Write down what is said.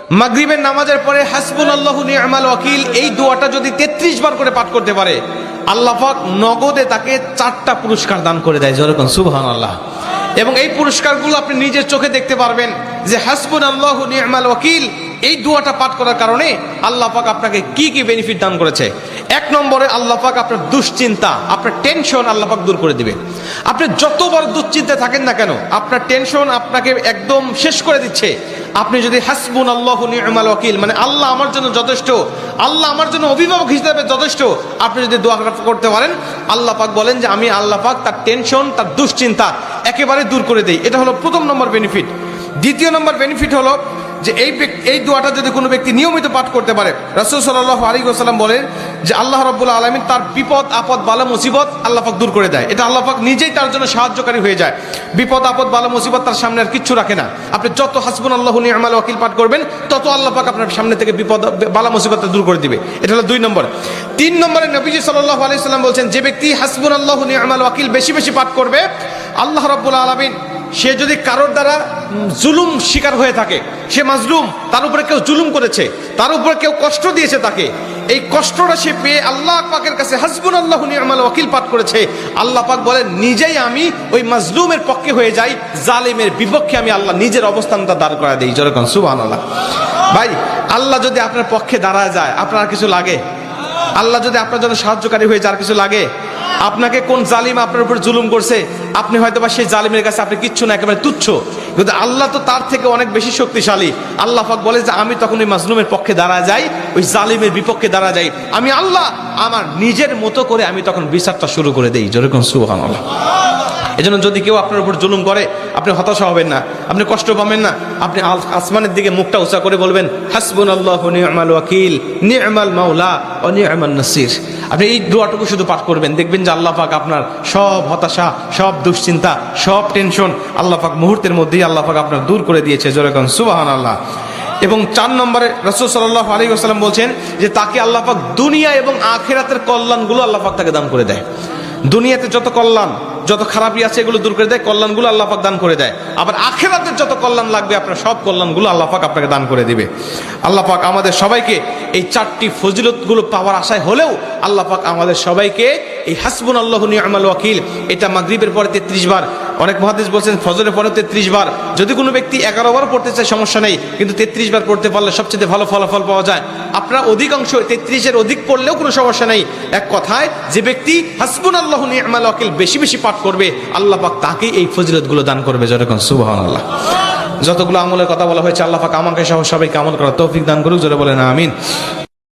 মাগরিবের নামাজের পরে হাসবুনাল্লাহু নি'মাল ওয়াকিল এই দোয়াটা যদি 33 বার করে পাঠ করতে পারে, আল্লাহ পাক নগদে তাকে 4টা পুরস্কার দান করে দেয়। যেরকম সুবহানাল্লাহ। এবং এই পুরস্কারগুলো আপনি নিজের চোখে দেখতে পারবেন যে হাসবুনাল্লাহু নি'মাল ওয়াকিল এই দোয়াটা পাঠ করার কারণে আল্লাহ পাক আপনাকে কি কি বেনিফিট দান করেছে। 1 নম্বরে আল্লাহ পাক আপনার দুশ্চিন্তা, আপনার টেনশন আল্লাহ পাক দূর করে দিবে। আপনি যত বড় দুশ্চিন্তায় থাকেন না কেন, আপনার টেনশন আপনাকে একদম শেষ করে দিচ্ছে। আপনি যদি হাসবুনাল্লাহু নি'মাল ওয়াকিল মানে আল্লাহ আমার জন্য যথেষ্ট, আল্লাহ আমার জন্য অভিভাবক হিসেবে যথেষ্ট, আপনি যদি দোয়া করতে পারেন, আল্লাহ পাক বলেন যে আমি আল্লাহ পাক তার টেনশন, তার দুশ্চিন্তা একেবারে দূর করে দেই। এটা হলো প্রথম নম্বর বেনিফিট। দ্বিতীয় নম্বর বেনিফিট হলো যে এই দোয়াটা যদি কোনো ব্যক্তি নিয়মিত পাঠ করতে পারে, রাসূল সাল্লাল্লাহু আলাইহি ওয়াসাল্লাম বলেন যে আল্লাহ রাব্বুল আলামিন তার বিপদ আপদ বালা মুসিবত আল্লাহ পাক দূর করে দেয়। এটা আল্লাহ পাক নিজেই তার জন্য সাহায্যকারী হয়ে যায়। বিপদ আপদ বালা মুসিবত তার সামনে আর কিচ্ছু রাখে না। আপনি যত হাসবুনাল্লাহু নি'মাল ওয়াকিল পাঠ করবেন, তত আল্লাহ পাক আপনার সামনে থেকে বিপদ বালা মুসিবতটা দূর করে দিবে। এটা হলো 2 নম্বর। 3 নম্বরে নবীজি সাল্লাল্লাহু আলাইহি ওয়াসাল্লাম বলছেন, যে ব্যক্তি হাসবুনাল্লাহু নি'মাল ওয়াকিল বেশি বেশি পাঠ করবে, আল্লাহ রাব্বুল আলামিন সে যদি কারোর দ্বারা জুলুম শিকার হয়ে থাকে, সে মাজলুম, তার উপরে কেউ জুলুম করেছে, তার উপরে কেউ কষ্ট দিয়েছে, তাকে এই কষ্টটা সে পেয়ে আল্লাহ পাকের কাছে হাসবুনাল্লাহু নি'মাল ওয়াকিল পাঠ করেছে, আল্লাহ পাক বলেন নিজেই আমি ওই মাজলুমের পক্ষে হয়ে যাই, জালিমের বিপক্ষে আমি আল্লাহ নিজের অবস্থানটা দাঁড় করা দেই। যেরকম সুবহানাল্লাহ। ভাই, আল্লাহ যদি আপনার পক্ষে দাঁড়ায় যায়, আপনার আর কিছু লাগে? আল্লাহ যদি আপনার জন্য সাহায্যকারী হয়ে যায়, আর কিছু লাগে? আপনাকে কোন জালিম আপনার উপর জুলুম করছে, আপনি হয়তো বা সেই জালিমের কাছে আপনি কিচ্ছু না, একেবারে তুচ্ছ, কিন্তু আল্লাহ তো তার থেকে অনেক বেশি শক্তিশালী। আল্লাহ পাক বলে যে আমি তখন ওই মাজলুমের পক্ষে দাঁড়া যাই, ওই জালিমের বিপক্ষে দাঁড়া যাই, আমি আল্লাহ আমার নিজের মতো করে আমি তখন বিচারটা শুরু করে দেই। যেরকম সুবহানাল্লাহ। এজন্য যদি কেউ আপনার উপর জুলুম করে, আপনি হতাশা হবেন না, আপনি কষ্ট পাবেন না, আপনি আসমানের দিকে মুখটা উঁচা করে বলবেন হাসবুনাল্লাহু নি'মাল ওয়াকিল নি'মাল মাওলা ওয়া নি'মান নাসির। আপনি এই দোয়াটুকু শুধু পাঠ করবেন, দেখবেন যে আল্লাহ পাক আপনার সব হতাশা, সব দুশ্চিন্তা, সব টেনশন আল্লাহ পাক মুহূর্তের মধ্যেই আল্লাহ পাক আপনার দূর করে দিয়েছে। যেরকম সুবহানাল্লাহ। এবং 4 নম্বরে রাসূল সাল্লাল্লাহু আলাইহি ওয়াসাল্লাম বলছেন যে তাকে আল্লাহ পাক দুনিয়া এবং আখিরাতের কল্যাণগুলো আল্লাহ পাক তাকে দান করে দেয়। দুনিয়াতে যত কল্যাণ, যত খারাপই আছে এগুলো দূর করে দেয়, কল্যাণগুলো আল্লাহ পাক দান করে দেয়। আবার আখিরাতের যত কল্যাণ লাগবে আপনার সব কল্যাণগুলো আল্লাহ পাক আপনাকে দান করে দিবে। আল্লাহ পাক আমাদের সবাইকে এই 4টি ফজিলতগুলো পাওয়ার আশায় হলেও আল্লাহ পাক আমাদের সবাইকে এই হাসবুনাল্লাহু নি'মাল ওয়াকিল এটা মাগরিবের পরে 33 বার, অনেক মুহাদ্দিস বলছেন ফজরের পরে 33 বার, যদি কোনো ব্যক্তি 11 বার পড়তে চায় সমস্যা নেই, কিন্তু 33 বার পড়তে পারলে সবচেয়ে ভালো ফলাফল পাওয়া যায়। আপনারা অধিকাংশ 33-এর অধিক পড়লেও কোনো সমস্যা নেই। এক কথায় যে ব্যক্তি হাসবুনাল্লাহু নি'মাল ওয়াকিল বেশি বেশি পাঠ করবে, আল্লাহ পাক তাকেই এই ফজিলতগুলো দান করবে। যেরকম সুবহানাল্লাহ। যতগুলো আমলের কথা বলা হয়েছে, আল্লাহ পাক আমাকে সহ সবাইকে আমল করার তৌফিক দান করুক। জোরে বলেন আমিন।